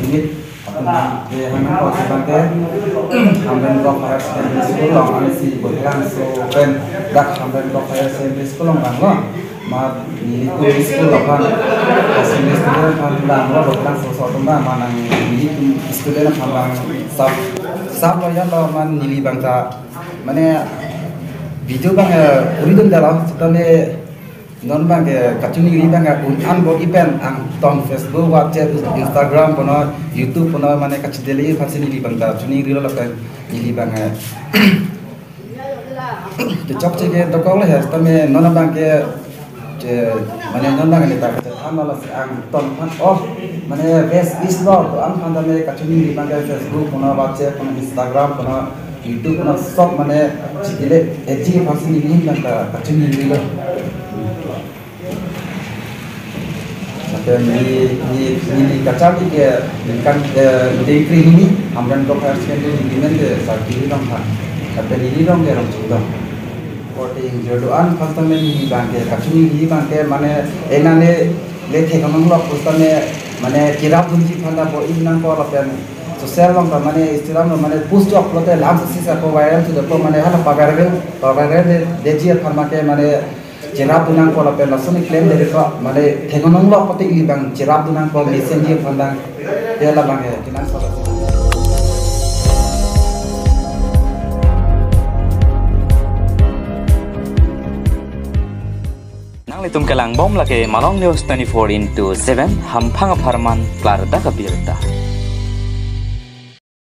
limit apa dia hanya kau sebagai hamdan kau higher secondary school long ane si bolang so ben dak hamdan kau higher secondary school long banglo ma ni school apa secondary student hamdan lo bolang so tumba manang ni student hamdan sab lo ya lo man nili bangsa mane video bang uridun dalam setelah non bang kacuni ini bang an bog event ang tong Facebook WhatsApp Instagram pono YouTube pono mane kacideli versi nili bang kacuni rilo lo kan nili bang to chok chege to kong le tame non bang ke mane non bang ni ta tham lo ang tong man oh mane best is lo to am han tame kacuni nili bang Facebook pono WhatsApp pono Instagram pono YouTube pono sok mane chidele eji versi nili bang kacuni rilo ini kacau ke kan degree ini hamdan kau harus kena diminta ke sakit orang kan tapi ini orang ke orang sudah voting jodohan pasti ini bangke kacau ini bangke mana enane lethe kamu loh pasti mana kirap kunci pada bo ini nang kau lapian sosial orang mana istilah mana post up lote lam sisi aku viral tu dapat mana hal pagaran dejiat pharma ke mana cerap dunang ko lapen lasun claim dari ko male thengonong lo pati li bang cerap dunang ko messenger pandang dia la bang kinan ko nang litum kelang bom lake malong news 24/7 hampang aparman klar da kabirta